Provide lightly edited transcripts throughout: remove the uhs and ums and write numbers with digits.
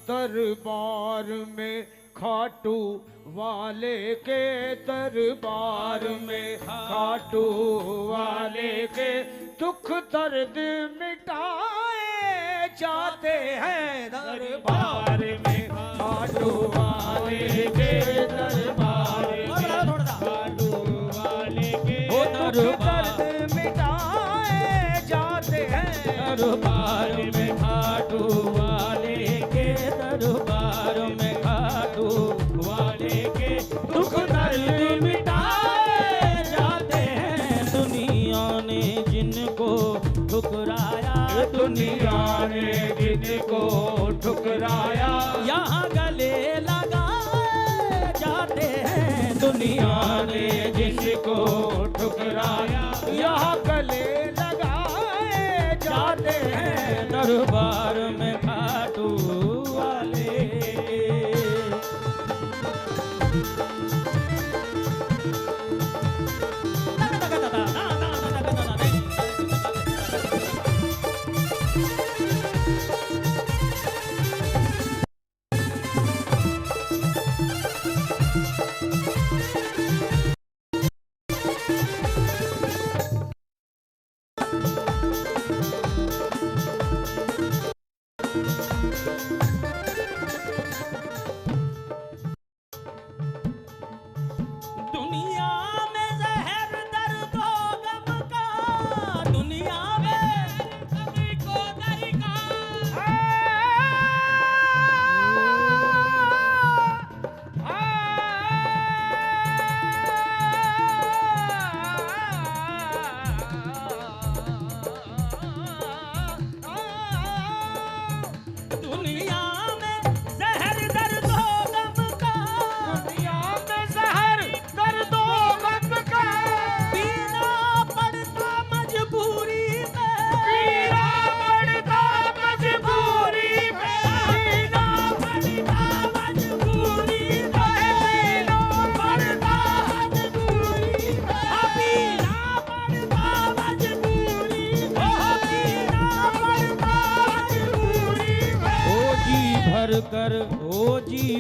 दरबार में खाटू वाले के दरबार में खाटू वाले के दुख दर्द मिटाए जाते हैं दरबार में खाटू वाले के दरबार में खाटू वाले के दुख दर्द मिटाए जाते हैं दरबार में खाटू वाले के दरबार में खाटू वाले के दुख दर्द मिटाए जाते हैं। दुनिया ने जिनको ठुकराया दुनिया ने जिनको ठुकराया यहाँ गले लगाए जाते हैं। दुनिया ने जिनको ठुकराया यहाँ गले लगाए जाते हैं दरबार में खाटू वाले।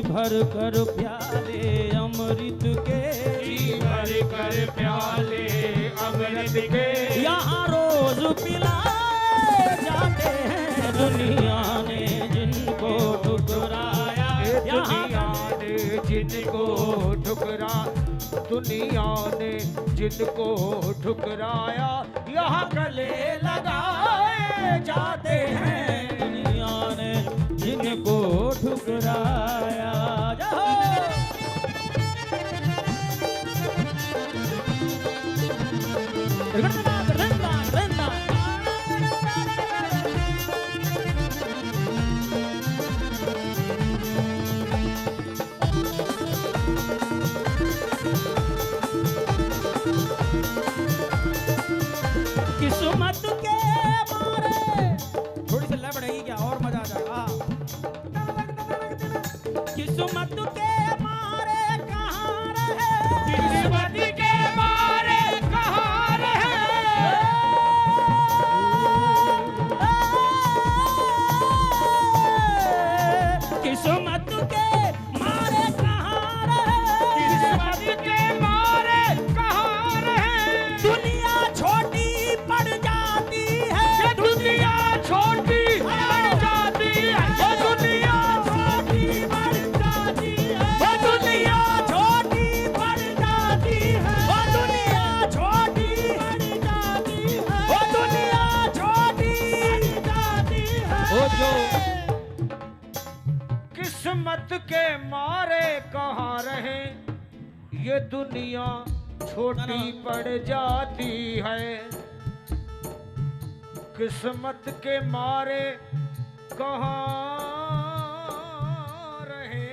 भर कर प्याले अमृत के जी भर कर प्याले अमृत के यहाँ रोज पिलाए जाते हैं। दुनिया ने जिनको ठुकराया दुनिया ने जिनको ठुकरा दुनिया ने जिनको ठुकराया यहाँ गले लगाए जाते हैं। दुनिया ने जिनको ठुकराया किस्मत के मारे थोड़ी सी लय बढ़ेगी क्या और मजा आ जाएगा। किस्मत के मारे कहाँ रहे किस्मत के मारे कहाँ रहे किस्मत के मारे कहाँ रहे किस्मत के मारे कहाँ रहे। दुनिया छोटी पड़ जाती है दुनिया छोटी पड़ जाती है दुनिया छोटी पड़ जाती है दुनिया छोटी पड़ जाती है दुनिया छोटी पड़ जाती है दुनिया छोटी पड़ जाती है। जो किस्मत के मारे कहाँ रहे ये दुनिया छोटी पड़ जाती है। किस्मत के मारे कहाँ रहे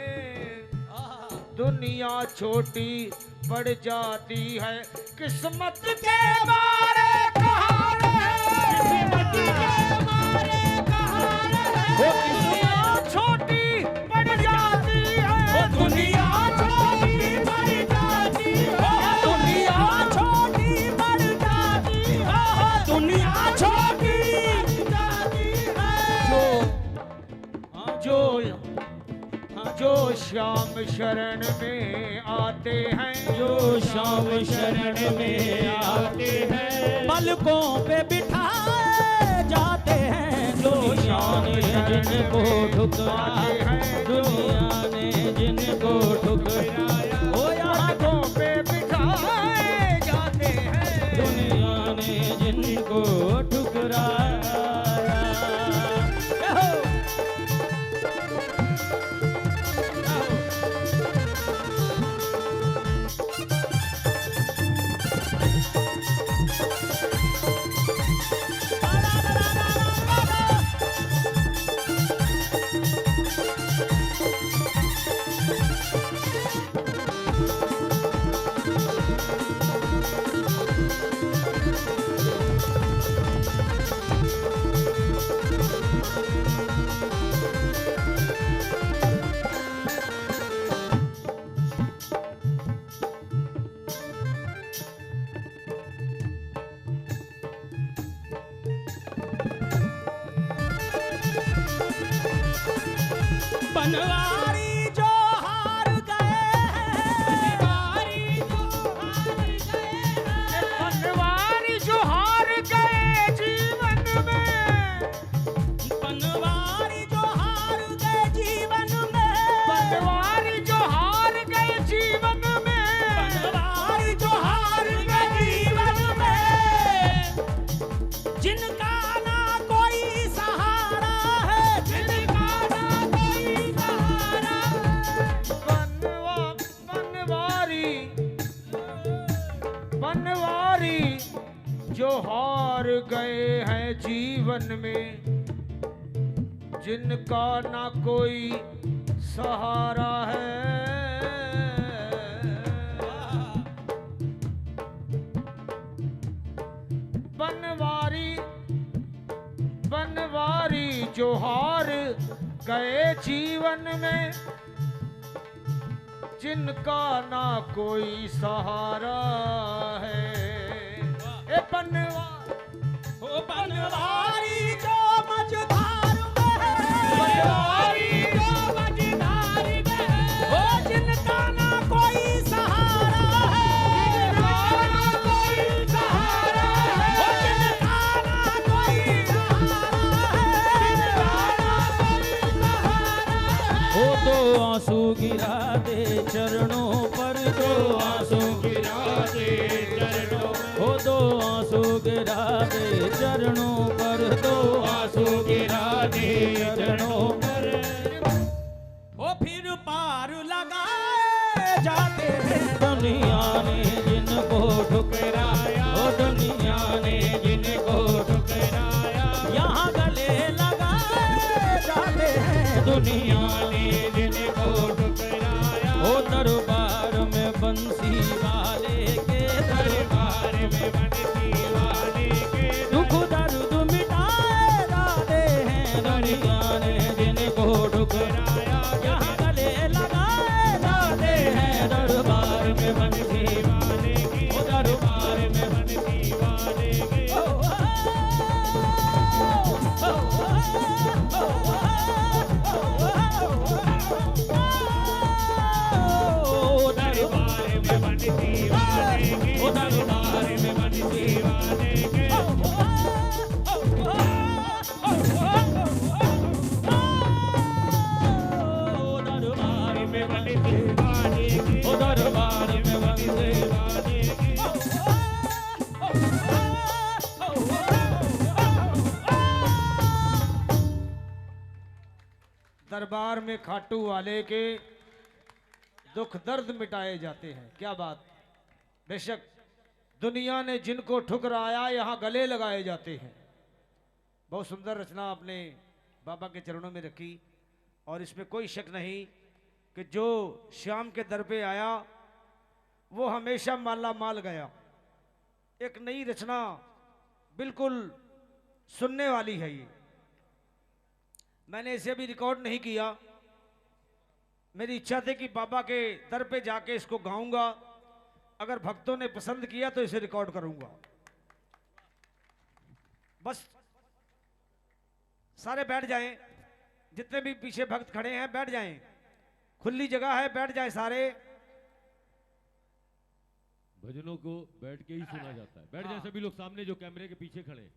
दुनिया छोटी पड़ जाती है। किस्मत के मारे कहाँ रहे किस्मत के मारे कहाँ रहे दुनिया छोटी पड़ जाती है दुनिया छोटी पड़ जाती है दुनिया छोटी पड़ जाती है दुनिया छोटी पड़ जाती है। जो जो श्याम शरण में आते हैं, जो श्याम शरण में आते हैं, पलकों पे बिठाए जाते हैं। दुनिया ने जिनको ठुकराया है, दुनिया ने जिनको ठुकराया, वो पलकों पे बिठाए जाते हैं। दुनिया ने जिनको ठुकराया। बनवारी जो हार गए हैं, बनवारी जो हार गए जीवन में, बनवारी जो हार गए जीवन में, बनवारी जो हार गए जीवन में, बनवारी जो हार गए जीवन में, जिनका ना कोई सहारा है, जिनका ना कोई सहारा है। बनवारी बनवारी जो हार गए हैं जीवन में, जिनका ना कोई सहारा है। बनवारी बनवारी जो हार गए जीवन में, जिनका ना कोई सहारा है। ए ओ बनवारी जो मझधार में है, बनवारी जो मझधार में है, ओ जिनका ना कोई सहारा है, जिनका ना कोई सहारा है, ओ जिनका ना कोई सहारा है, जिनका ना कोई सहारा है। ओ तो आंसू गिरा दे चरणों पर, दो आंसू गिरा दे चरणों, ओ दो आंसू गिरा दे चरणों पर, दो आंसू गिरा दे चरणों पर। ओ फिर पार लगाए जाते हैं दुनिया ने जिनको ठुकराया, ओ दुनिया ने जिनको ठुकराया, यहाँ गले लगाए जाते हैं दुनिया ने जिनको ठुकराया। ओ दरबार में बंसी वाले के, दरबार में बंसी वाले के, दुख दर्द मिटाए जाते हैं दुनिया ने जिनको ठुकराया, यहाँ गले लगाए जाते हैं दरबार में बंसी वाले के, ओ दरबार में बंसी वाले के। दरबार में खाटू वाले के दुख दर्द मिटाए जाते हैं। क्या बात। बेशक दुनिया ने जिनको ठुकराया यहाँ गले लगाए जाते हैं। बहुत सुंदर रचना आपने बाबा के चरणों में रखी और इसमें कोई शक नहीं कि जो श्याम के दर पे आया वो हमेशा माला माल गया। एक नई रचना बिल्कुल सुनने वाली है ये। मैंने इसे अभी रिकॉर्ड नहीं किया। मेरी इच्छा थी कि बाबा के दर पे जाके इसको गाऊंगा। अगर भक्तों ने पसंद किया तो इसे रिकॉर्ड करूंगा। बस सारे बैठ जाएं, जितने भी पीछे भक्त खड़े हैं बैठ जाएं। खुली जगह है, बैठ जाए सारे। भजनों को बैठ के ही सुना जाता है। बैठ जाए सभी लोग सामने जो कैमरे के पीछे खड़े हैं।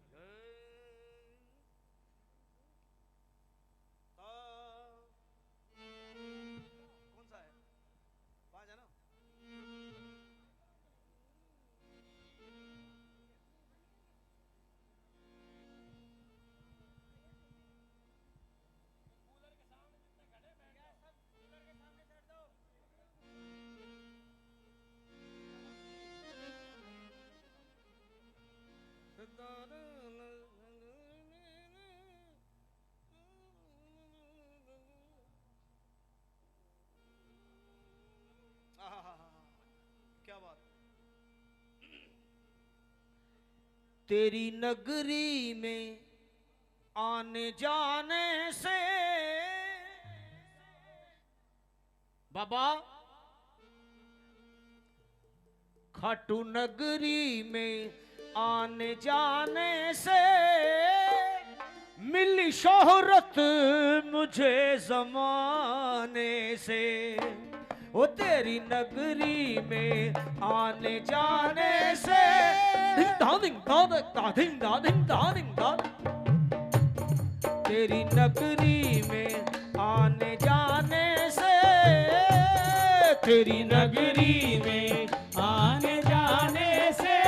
कौन सा है? पाँच है ना? क्या बात। तेरी नगरी में आने जाने से बाबा, खाटू नगरी में आने जाने से मिली शोहरत मुझे जमाने से। ओ तेरी नगरी में आने जाने से तेरी नगरी में आने जाने से, तेरी नगरी में आने जाने से।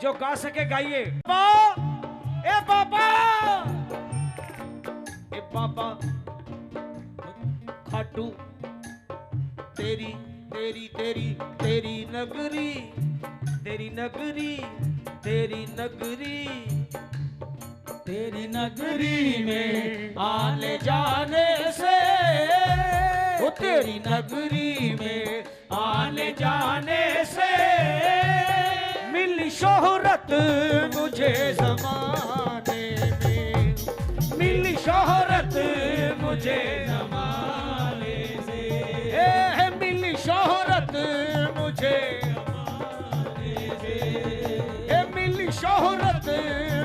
जो गा सके गाइए। ए बाबा, ए बाबा, खाटू तेरी तेरी तेरी तेरी नगरी, तेरी नगरी, तेरी नगरी, तेरी नगरी में आने जाने से। ओ तेरी नगरी में आने जाने से मिली शोहरत मुझे ज़माने में, मिली शोहरत मुझे ज़माने से। मिली शोहरत मुझे ज़माने से, मिली शोहरत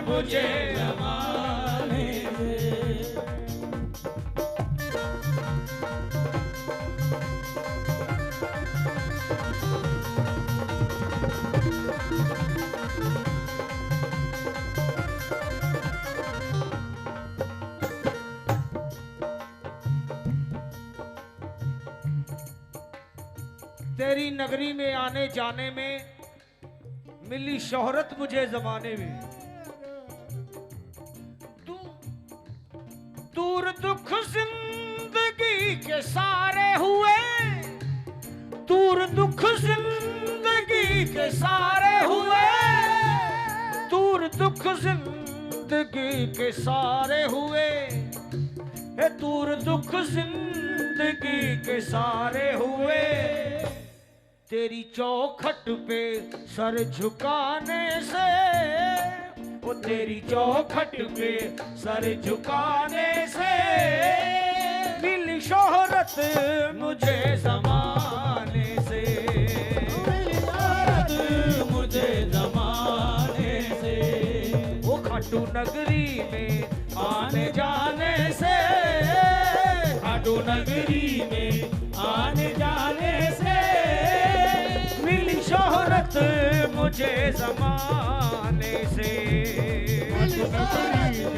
मुझे ज़माने से। तेरी नगरी में आने जाने में मिली शोहरत मुझे जमाने में। दूर दुख जिंदगी के सारे हुए, दूर दुख जिंदगी के सारे हुए, दूर दुख जिंदगी के सारे हुए, दूर दुख जिंदगी के सारे हुए। तेरी चौखट पे सर झुकाने से, वो तेरी चौखट पे सर झुकाने से मिली शोहरत मुझे ज़माने से, मिली शोहरत मुझे ज़माने से। वो खाटू नगरी में आने जाने से, खाटू नगरी में आने जाने से मिली शोहरत मुझे ज़माने से, मिली शोहरत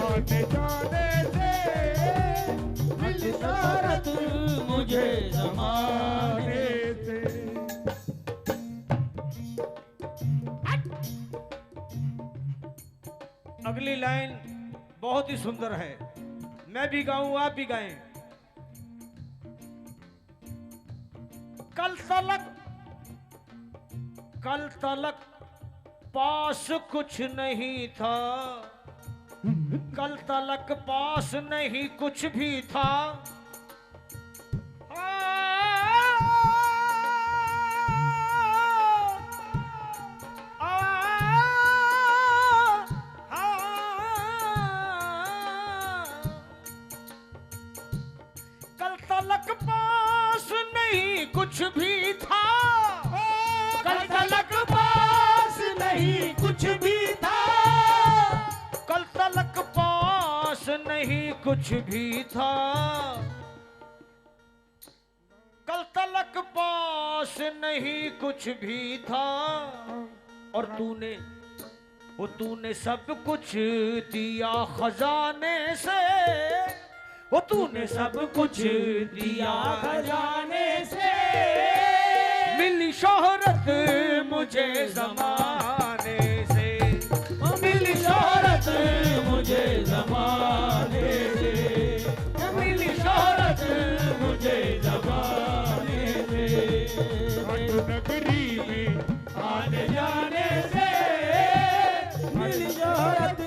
आने जाने से मिली शोहरत मुझे ज़माने से। अगली लाइन बहुत ही सुंदर है, मैं भी गाऊं आप भी गाएं। कल तलक पास कुछ नहीं था, कल तलक पास नहीं कुछ भी था। कल तलक पास नहीं कुछ भी था, कल तलक पास नहीं कुछ भी था, कल तलक पास नहीं नहीं कुछ भी था, कल तलक पास नहीं कुछ भी था, और तूने सब कुछ दिया खजाने से, वो तूने सब कुछ दिया खजाने से। मिली शोहरत मुझे ज़माने से, मिली शोहरत मुझे ज़माने से, मिली शोहरत मुझे ज़माने से। नगरी में आने जाने से मिली शोहरत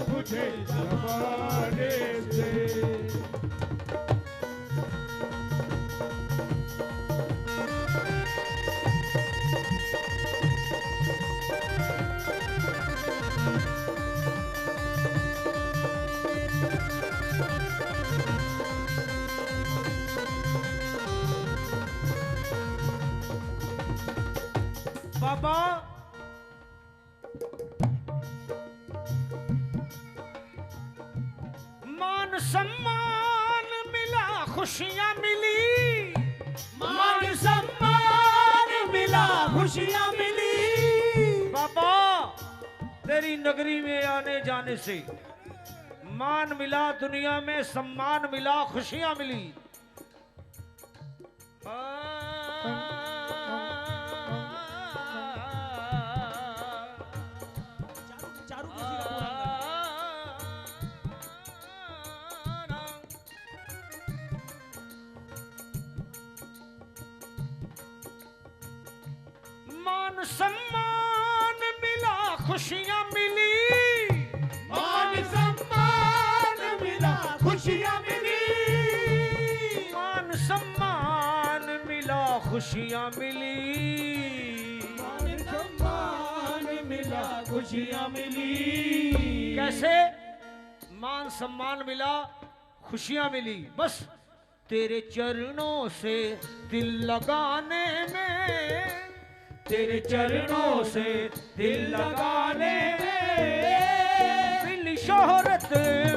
मुझे ज़माने से। बाबा मान सम्मान मिला, खुशियां मिली, मान सम्मान मिला, खुशियां मिली। बाबा तेरी नगरी में आने जाने से मान मिला, दुनिया में सम्मान मिला, खुशियां मिली। चारू किसी का पूरा मान सम्मान मिला, खुशियां मिली, मान सम्मान मिला, खुशियां मिली। मान सम्मान मिला, खुशियां मिली। मान सम्मान मिला, खुशियां मिली। कैसे? मान सम्मान मिला, खुशियां मिली, बस तेरे चरणों से दिल लगाने में, तेरे चरणों से दिल लगाने में मिली शोहरत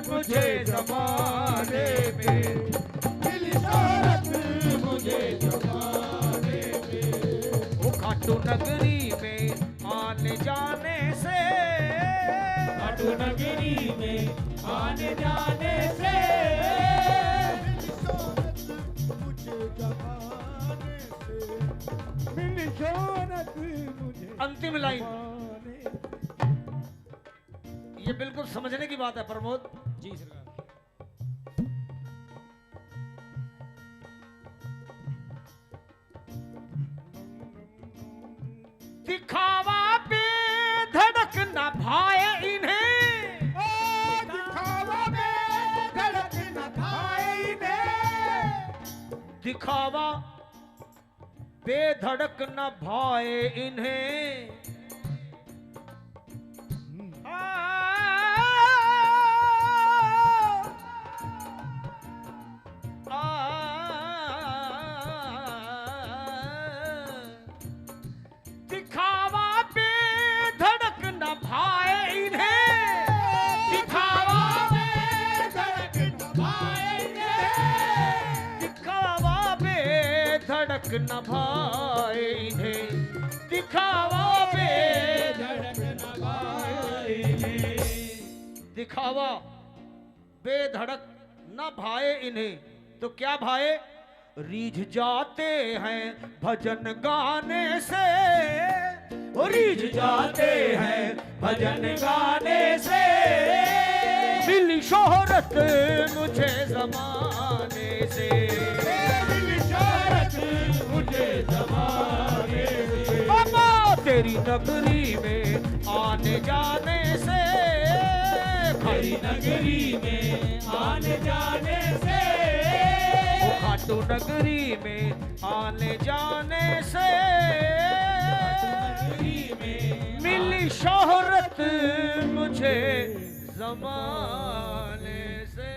मुझे ज़माने में, मिली शोहरत मुझे ज़माने में। वो खाटू नगरी में आने जाने से, खाटू नगरी में आने जाने से मिली शोहरत मुझे। अंतिम लाइन, ये बिल्कुल समझने की बात है प्रमोद जी सरकार। दिखावा बेधड़क न भाए इन्हें, दिखावा में धड़क न खाए इन्हें। दिखावा बेधड़क न भाए इन्हें। दिखावा बेधड़क न भाए इन्हें, दिखावा धड़क न खाए इन्हें। दिखावा बेधड़क न भाए इन्हें, दिखावा धड़क न खाए इन्हें। दिखावा बेधड़क न भाए इन्हें, तो क्या भाए? रीझ जाते हैं भजन गाने से, रीझ जाते हैं भजन गाने से मिली शोहरत मुझे ज़माने से, मिली शोहरत मुझे ज़माने से। बाबा तेरी नगरी में आने जाने से, तेरी नगरी में आने जाने से, खाटू नगरी में आने जाने से नगरी में मिली शोहरत मुझे ज़माने से।